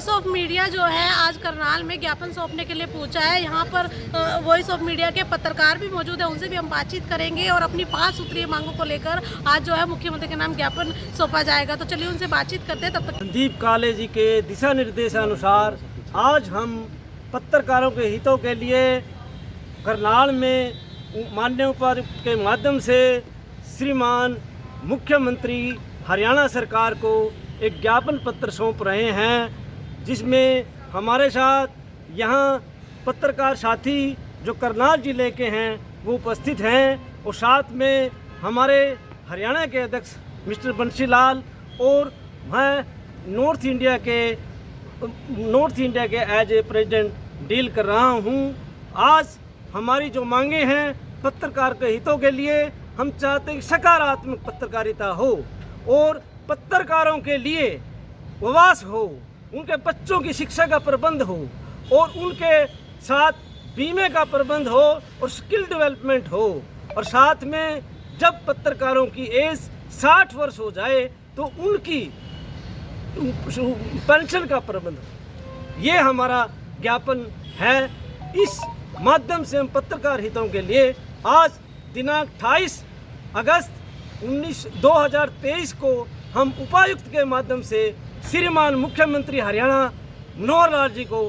Voice of media जो है आज करनाल में ज्ञापन सौंपने के लिए पहुंचा है। यहाँ पर वॉइस ऑफ मीडिया के पत्रकार भी मौजूद है, उनसे भी हम बातचीत करेंगे और अपनी 5 सूत्रीय मांगों को लेकर आज जो है मुख्यमंत्री के नाम ज्ञापन सौंपा जाएगा। तो चलिए उनसे बातचीत करते हैं। तब तक संदीप काले जी के दिशा निर्देशानुसार आज हम पत्रकारों के हितों के लिए करनाल में माननीय उपायुक्त के माध्यम से श्रीमान मुख्यमंत्री हरियाणा सरकार को एक ज्ञापन पत्र सौंप रहे हैं, जिसमें हमारे साथ यहाँ पत्रकार साथी जो करनाल जिले के हैं वो उपस्थित हैं और साथ में हमारे हरियाणा के अध्यक्ष मिस्टर बंशीलाल और मैं नॉर्थ इंडिया के एज ए प्रेसिडेंट डील कर रहा हूँ। आज हमारी जो मांगे हैं पत्रकार के हितों के लिए, हम चाहते हैं सकारात्मक पत्रकारिता हो और पत्रकारों के लिए आवास हो, उनके बच्चों की शिक्षा का प्रबंध हो और उनके साथ बीमे का प्रबंध हो और स्किल डेवलपमेंट हो, और साथ में जब पत्रकारों की एज 60 वर्ष हो जाए तो उनकी पेंशन का प्रबंध हो। ये हमारा ज्ञापन है। इस माध्यम से हम पत्रकार हितों के लिए आज दिनांक 28 अगस्त 2023 को हम उपायुक्त के माध्यम से श्रीमान मुख्यमंत्री हरियाणा मनोहर लाल जी को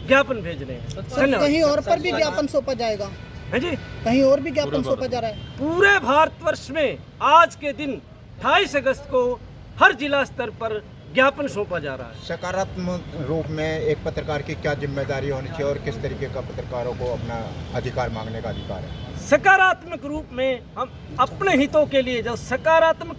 ज्ञापन भेज रहे हैं। कहीं और पर भी ज्ञापन सौंपा जाएगा? है जी, कहीं और भी ज्ञापन सौंपा जा रहा है? पूरे भारतवर्ष में आज के दिन 28 अगस्त को हर जिला स्तर पर ज्ञापन सौंपा जा रहा है। सकारात्मक रूप में एक पत्रकार की क्या जिम्मेदारी होनी चाहिए और किस तरीके का पत्रकारों को अपना अधिकार मांगने का अधिकार है? सकारात्मक रूप में हम अपने हितों के लिए जो सकारात्मक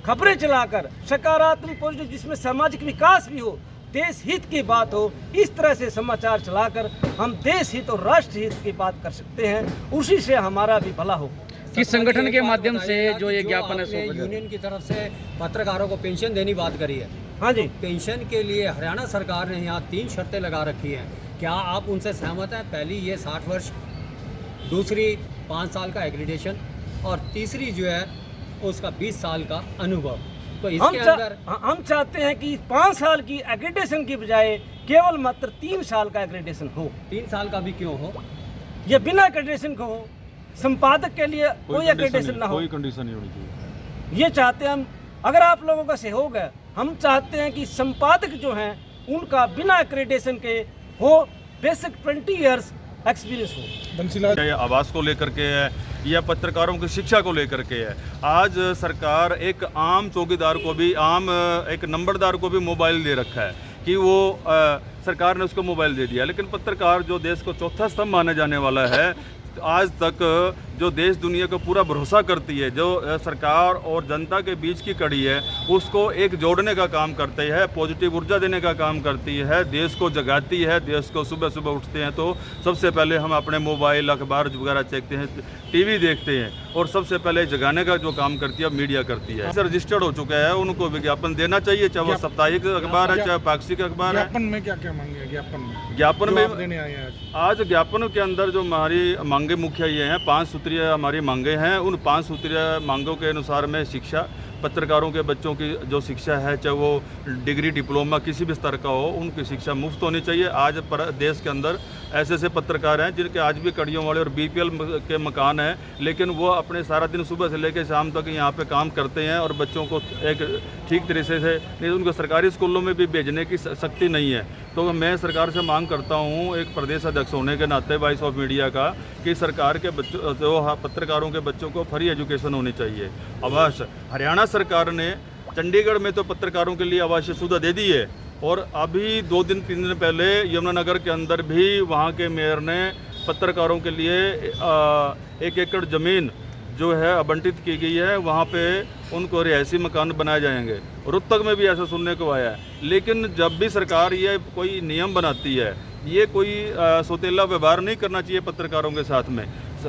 खबरें चलाकर, सकारात्मक पॉजिटिव जिसमें सामाजिक विकास भी हो, देश हित की बात हो, इस तरह से समाचार चलाकर हम देश हित और राष्ट्र हित की बात कर सकते हैं। उसी से हमारा भी भला हो। किस संगठन के माध्यम से जो ये ज्ञापन है? यूनियन की तरफ से पत्रकारों को पेंशन देने बात करी है। हाँ जी, पेंशन के लिए हरियाणा सरकार ने यहाँ 3 शर्तें लगा रखी हैं। क्या आप उनसे सहमत हैं? पहली ये 60 वर्ष, दूसरी 5 साल का एग्रीडेशन और तीसरी जो है उसका 20 साल का अनुभव। तो इसके अंदर हम चाहते हैं कि 5 साल की एग्रीडेशन की बजाय केवल मात्र 3 साल का एग्रीडेशन हो। 3 साल का भी क्यों हो? ये बिना एग्रीडेशन को हो, संपादक के लिए कोई एग्रीडेशन ना हो, कोई कंडीशन नहीं होनी चाहिए। ये चाहते हैं हम। अगर आप लोगों का सहयोग है, हम चाहते हैं कि संपादक जो हैं उनका बिना एक्रेडिटेशन के हो, बेसिक 20 इयर्स एक्सपीरियंस हो। ये आवास को लेकर के है या पत्रकारों की शिक्षा को लेकर के है। आज सरकार एक आम चौकीदार को भी, आम एक नंबरदार को भी मोबाइल दे रखा है कि वो सरकार ने उसको मोबाइल दे दिया, लेकिन पत्रकार जो देश को चौथा स्तंभ माने जाने वाला है, आज तक जो देश दुनिया को पूरा भरोसा करती है, जो सरकार और जनता के बीच की कड़ी है, उसको एक जोड़ने का काम करती है, पॉजिटिव ऊर्जा देने का काम करती है, देश को जगाती है। देश को सुबह सुबह उठते हैं तो सबसे पहले हम अपने मोबाइल, अखबार वगैरह देखते हैं, टीवी देखते हैं, और सबसे पहले जगाने का जो काम करती है मीडिया करती है। रजिस्टर्ड हो चुका है, उनको विज्ञापन देना चाहिए, चाहे वो साप्ताहिक अखबार है चाहे पाक्षिक अखबार है। ज्ञापन में क्या क्या मांगे? ज्ञापन में देने आए हैं आज ज्ञापन के अंदर जो हमारी मांगे मुख्य ये हैं, 5 सूत्रीय हमारी मांगे हैं। उन 5 सूत्रीय मांगों के अनुसार में शिक्षा, पत्रकारों के बच्चों की जो शिक्षा है, चाहे वो डिग्री डिप्लोमा किसी भी स्तर का हो, उनकी शिक्षा मुफ्त होनी चाहिए। आज पर देश के अंदर ऐसे ऐसे पत्रकार हैं जिनके आज भी कड़ियों वाले और बीपीएल के मकान हैं, लेकिन वो अपने सारा दिन सुबह से लेकर शाम तक यहाँ पे काम करते हैं और बच्चों को एक ठीक तरीके से नहीं, उनको सरकारी स्कूलों में भी भेजने की शक्ति नहीं है। तो मैं सरकार से मांग करता हूँ, एक प्रदेश अध्यक्ष होने के नाते वॉइस ऑफ मीडिया का, कि सरकार के बच्चों, जो पत्रकारों के बच्चों को फ्री एजुकेशन होनी चाहिए। अवश्य हरियाणा सरकार ने चंडीगढ़ में तो पत्रकारों के लिए आवासीय सुविधा दे दी है, और अभी 2-3 दिन पहले यमुनानगर के अंदर भी वहाँ के मेयर ने पत्रकारों के लिए 1 एकड़ ज़मीन जो है आवंटित की गई है, वहाँ पे उनको रिहायशी मकान बनाए जाएंगे। रोहतक में भी ऐसा सुनने को आया है। लेकिन जब भी सरकार ये कोई नियम बनाती है, ये कोई सौतेला व्यवहार नहीं करना चाहिए पत्रकारों के साथ में।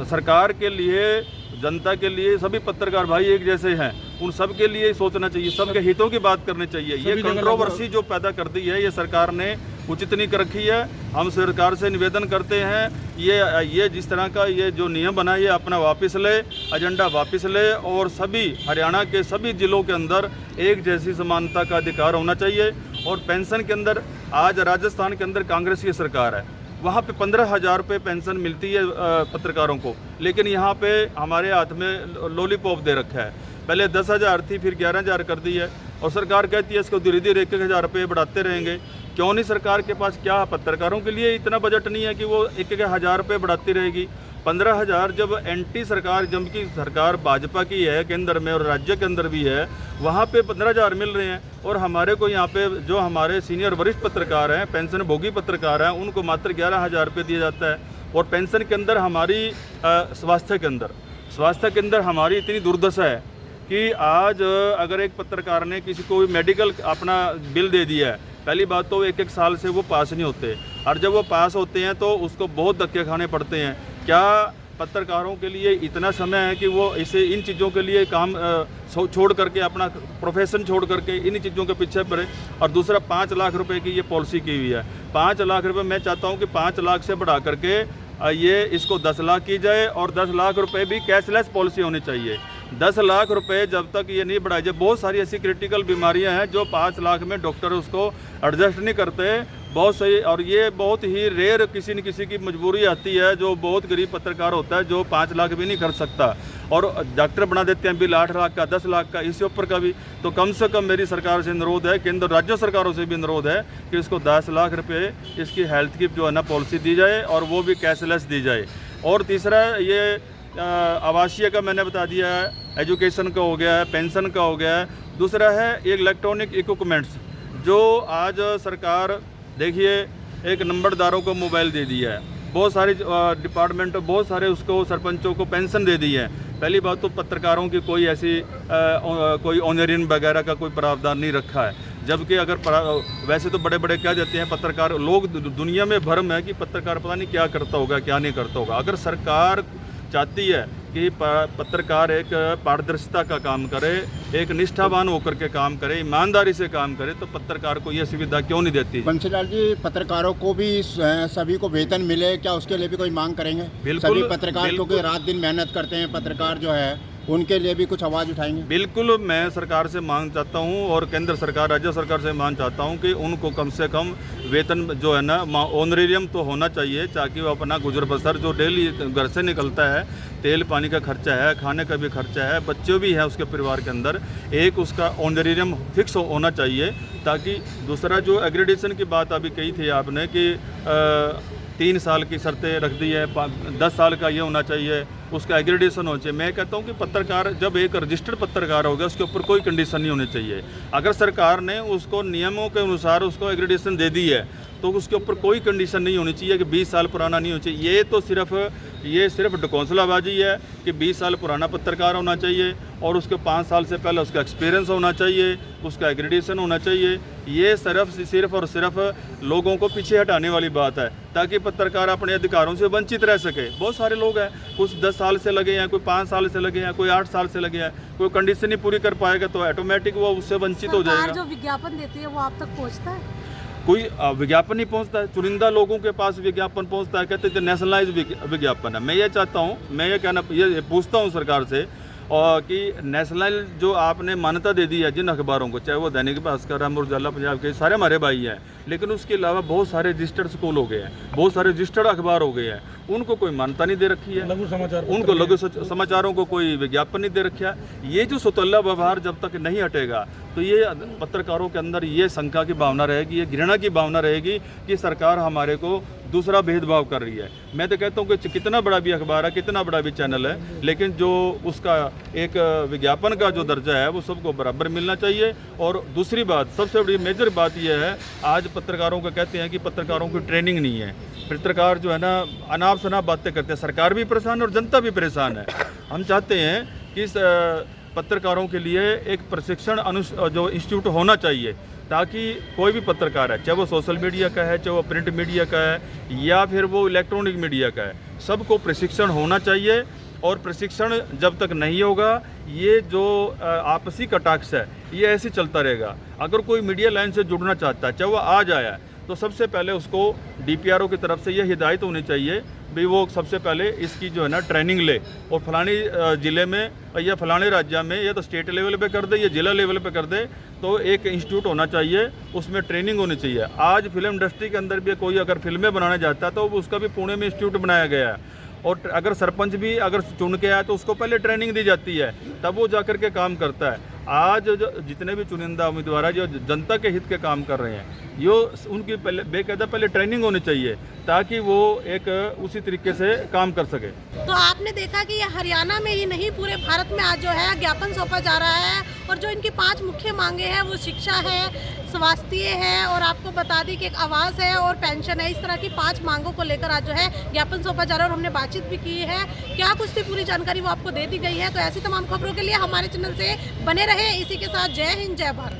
सरकार के लिए, जनता के लिए सभी पत्रकार भाई एक जैसे हैं, उन सब के लिए सोचना चाहिए, सबके हितों की बात करनी चाहिए। ये कंट्रोवर्सी जो पैदा कर दी है, ये सरकार ने उचित नहीं कर रखी है। हम सरकार से निवेदन करते हैं, ये जिस तरह का ये जो नियम बना है, ये अपना वापस ले, एजेंडा वापस ले, और सभी हरियाणा के सभी जिलों के अंदर एक जैसी समानता का अधिकार होना चाहिए। और पेंशन के अंदर आज राजस्थान के अंदर कांग्रेस की सरकार है, वहाँ पे 15,000 रुपये पेंशन मिलती है पत्रकारों को, लेकिन यहाँ पे हमारे हाथ में लॉलीपॉप दे रखा है। पहले 10,000 थी, फिर 11,000 कर दी है, और सरकार कहती है इसको धीरे धीरे 1,000 रुपये बढ़ाते रहेंगे। क्यों नहीं? सरकार के पास क्या पत्रकारों के लिए इतना बजट नहीं है कि वो 1,000 रुपये बढ़ाती रहेगी। 15,000 जब एंटी सरकार, जबकि सरकार भाजपा की है केंद्र में और राज्य के अंदर भी है, वहाँ पे 15,000 मिल रहे हैं, और हमारे को यहाँ पे जो हमारे सीनियर वरिष्ठ पत्रकार हैं, पेंशन भोगी पत्रकार हैं, उनको मात्र 11,000 रुपये दिया जाता है। और पेंशन के अंदर हमारी स्वास्थ्य के अंदर हमारी इतनी दुर्दशा है कि आज अगर एक पत्रकार ने किसी को मेडिकल अपना बिल दे दिया है, पहली बात तो 1-1 साल से वो पास नहीं होते, और जब वो पास होते हैं तो उसको बहुत धक्के खाने पड़ते हैं। क्या पत्रकारों के लिए इतना समय है कि वो इसे इन चीज़ों के लिए काम छोड़ करके, अपना प्रोफेशन छोड़ करके इन चीज़ों के पीछे पड़े? और दूसरा 5 लाख रुपए की ये पॉलिसी की हुई है। 5 लाख रुपए मैं चाहता हूँ कि 5 लाख से बढ़ा करके ये इसको 10 लाख की जाए, और 10 लाख रुपए भी कैशलेस पॉलिसी होनी चाहिए। 10 लाख रुपए जब तक ये नहीं बढ़ाई जाए, बहुत सारी ऐसी क्रिटिकल बीमारियां हैं जो 5 लाख में डॉक्टर उसको एडजस्ट नहीं करते, बहुत सही। और ये बहुत ही रेयर किसी न किसी की मजबूरी आती है, जो बहुत गरीब पत्रकार होता है जो 5 लाख भी नहीं खर्च सकता, और डॉक्टर बना देते हैं बिल 8 लाख का, 10 लाख का, इससे ऊपर का भी। तो कम से कम मेरी सरकार से अनुरोध है, केंद्र राज्य सरकारों से भी अनुरोध है कि इसको 10 लाख रुपये इसकी हेल्थ की जो है ना पॉलिसी दी जाए, और वो भी कैशलेस दी जाए। और तीसरा ये आवासीय का मैंने बता दिया है, एजुकेशन का हो गया है, पेंशन का हो गया है। दूसरा है इलेक्ट्रॉनिक इक्विपमेंट्स, जो आज सरकार देखिए एक नंबरदारों को मोबाइल दे दिया है, बहुत सारी डिपार्टमेंट, बहुत सारे उसको सरपंचों को पेंशन दे दी है। पहली बात तो पत्रकारों की कोई ऐसी कोई ऑनरियन वगैरह का कोई प्रावधान नहीं रखा है, जबकि अगर वैसे तो बड़े बड़े कह देते हैं पत्रकार, लोग दुनिया में भ्रम है कि पत्रकार पता नहीं क्या करता होगा, क्या नहीं करता होगा। अगर सरकार चाहती है कि पत्रकार एक पारदर्शिता का काम करे, एक निष्ठावान होकर के काम करे, ईमानदारी से काम करे, तो पत्रकार को यह सुविधा क्यों नहीं देती? बंसीलाल जी, पत्रकारों को भी सभी को वेतन मिले, क्या उसके लिए भी कोई मांग करेंगे? बिल्कुल, सभी पत्रकार क्योंकि रात दिन मेहनत करते हैं, पत्रकार जो है उनके लिए भी कुछ आवाज़ उठाएंगे? बिल्कुल, मैं सरकार से मांग चाहता हूं, और केंद्र सरकार, राज्य सरकार से मांग चाहता हूं कि उनको कम से कम वेतन जो है ना ऑनरेरियम तो होना चाहिए, ताकि वो अपना गुजर बसर जो डेली घर से निकलता है, तेल पानी का खर्चा है, खाने का भी खर्चा है, बच्चे भी हैं उसके परिवार के अंदर, एक उसका ऑनरेरियम फिक्स होना चाहिए। ताकि दूसरा जो एग्रेडेशन की बात अभी कही थी आपने कि 3 साल की शर्तें रख दी है, 10 साल का ये होना चाहिए, उसका एग्रेडेशन होना चाहिए। मैं कहता हूँ कि पत्रकार जब एक रजिस्टर्ड पत्रकार होगा, उसके ऊपर कोई कंडीशन नहीं होनी चाहिए। अगर सरकार ने उसको नियमों के अनुसार उसको एग्रेडेशन दे दी है, तो उसके ऊपर कोई कंडीशन नहीं होनी चाहिए कि 20 साल पुराना नहीं होना चाहिए। ये तो सिर्फ ढकोसलाबाजी है कि 20 साल पुराना पत्रकार होना चाहिए, और उसके 5 साल से पहले उसका एक्सपीरियंस होना चाहिए, उसका एग्रेडेशन होना चाहिए। ये सिर्फ और सिर्फ लोगों को पीछे हटाने वाली बात है, ताकि पत्रकार अपने अधिकारों से वंचित रह सके। बहुत सारे लोग हैं, कुछ 10 साल से लगे हैं, कोई 5 साल से लगे हैं, कोई 8 साल से लगे हैं, कोई कंडीशन नहीं पूरी कर पाएगा तो ऑटोमेटिक वो उससे वंचित हो जाएगा। जो विज्ञापन देती है वो आप तक पहुँचता है? कोई विज्ञापन नहीं पहुंचता है, चुनिंदा लोगों के पास विज्ञापन पहुंचता है, कहते हैं नेशनलाइज विज्ञापन है। मैं ये चाहता हूं, मैं ये पूछता हूं सरकार से, और कि नेशनल जो आपने मान्यता दे दी है जिन अखबारों को, चाहे वो दैनिक भास्कर, अमर उजाला, पंजाब के, सारे हमारे भाई हैं, लेकिन उसके अलावा बहुत सारे रजिस्टर्ड स्कूल हो गए हैं, बहुत सारे रजिस्टर्ड अखबार हो गए हैं, उनको कोई मान्यता नहीं दे रखी है, उनको लघु समाचारों को कोई विज्ञापन नहीं दे रखा है। ये जो सुतल्ला व्यवहार जब तक नहीं हटेगा, तो ये पत्रकारों के अंदर ये शंका की भावना रहेगी, ये घृणा की भावना रहेगी कि सरकार हमारे को दूसरा भेदभाव कर रही है। मैं तो कहता हूँ कि कितना बड़ा भी अखबार है, कितना बड़ा भी चैनल है, लेकिन जो उसका एक विज्ञापन का जो दर्जा है वो सबको बराबर मिलना चाहिए। और दूसरी बात, सबसे बड़ी मेजर बात यह है, आज पत्रकारों को कहते हैं कि पत्रकारों की ट्रेनिंग नहीं है, पत्रकार जो है ना अनाप शनाप बातें करते हैं, सरकार भी परेशान और जनता भी परेशान है। हम चाहते हैं कि पत्रकारों के लिए एक प्रशिक्षण जो इंस्टीट्यूट होना चाहिए, ताकि कोई भी पत्रकार है, चाहे वो सोशल मीडिया का है, चाहे वो प्रिंट मीडिया का है, या फिर वो इलेक्ट्रॉनिक मीडिया का है, सबको प्रशिक्षण होना चाहिए। और प्रशिक्षण जब तक नहीं होगा, ये जो आपसी कटाक्ष है ये ऐसे चलता रहेगा। अगर कोई मीडिया लाइन से जुड़ना चाहता है, चाहे वो आज आया है, तो सबसे पहले उसको DPRO की तरफ से यह हिदायत होनी चाहिए भी वो सबसे पहले इसकी जो है ना ट्रेनिंग ले, और फलानी ज़िले में या फलाने राज्य में या तो स्टेट लेवल पे कर दे या जिला लेवल पे कर दे, तो एक इंस्टीट्यूट होना चाहिए, उसमें ट्रेनिंग होनी चाहिए। आज फिल्म इंडस्ट्री के अंदर भी कोई अगर फिल्में बनाने जाता है तो उसका भी पुणे में इंस्टीट्यूट बनाया गया है, और अगर सरपंच भी अगर चुन के आया तो उसको पहले ट्रेनिंग दी जाती है, तब वो जाकर के काम करता है। आज जो जितने भी चुनिंदा उम्मीदवार हैं जो जनता के हित के काम कर रहे हैं, यो उनकी पहले बेकायदा पहले ट्रेनिंग होनी चाहिए ताकि वो एक उसी तरीके से काम कर सके। तो आपने देखा कि ये हरियाणा में ही नहीं पूरे भारत में आज जो है ज्ञापन सौंपा जा रहा है, और जो इनकी 5 मुख्य मांगे हैं वो शिक्षा है, स्वास्थ्य है, और आपको बता दी कि एक आवास है और पेंशन है। इस तरह की 5 मांगों को लेकर आज जो है ज्ञापन सौंपा जा रहा है, और हमने बातचीत भी की है। क्या कुछ थी पूरी जानकारी वो आपको दे दी गई है। तो ऐसी तमाम खबरों के लिए हमारे चैनल से बने रहे। इसी के साथ जय हिंद, जय भारत।